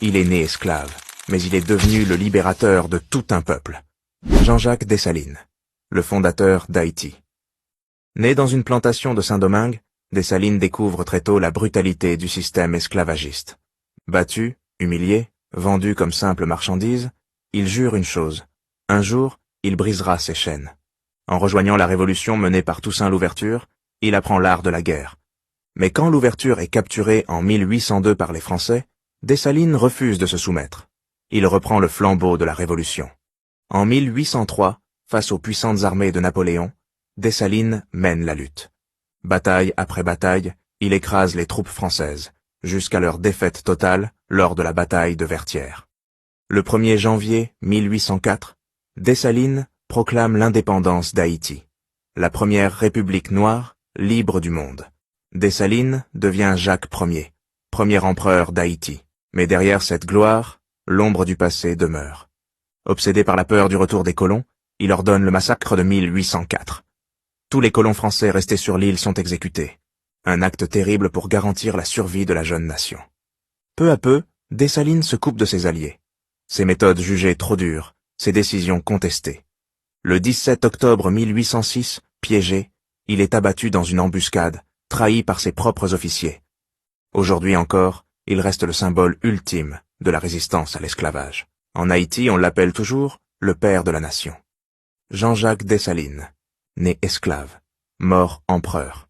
Il est né esclave, mais il est devenu le libérateur de tout un peuple. Jean-Jacques Dessalines, le fondateur d'Haïti. Né dans une plantation de Saint-Domingue, Dessalines découvre très tôt la brutalité du système esclavagiste. Battu, humilié, vendu comme simple marchandise, il jure une chose. Un jour, il brisera ses chaînes. En rejoignant la révolution menée par Toussaint Louverture, il apprend l'art de la guerre. Mais quand Louverture est capturé en 1802 par les Français, Dessalines refuse de se soumettre. Il reprend le flambeau de la Révolution. En 1803, face aux puissantes armées de Napoléon, Dessalines mène la lutte. Bataille après bataille, il écrase les troupes françaises, jusqu'à leur défaite totale lors de la bataille de Vertières. Le 1er janvier 1804, Dessalines proclame l'indépendance d'Haïti, la première république noire, libre du monde. Dessalines devient Jacques Ier, premier empereur d'Haïti. Mais derrière cette gloire, l'ombre du passé demeure. Obsédé par la peur du retour des colons, il ordonne le massacre de 1804. Tous les colons français restés sur l'île sont exécutés. Un acte terrible pour garantir la survie de la jeune nation. Peu à peu, Dessalines se coupe de ses alliés. Ses méthodes jugées trop dures, ses décisions contestées. Le 17 octobre 1806, piégé, il est abattu dans une embuscade, trahi par ses propres officiers. Aujourd'hui encore, il reste le symbole ultime de la résistance à l'esclavage. En Haïti, on l'appelle toujours le père de la nation. Jean-Jacques Dessalines, né esclave, mort empereur.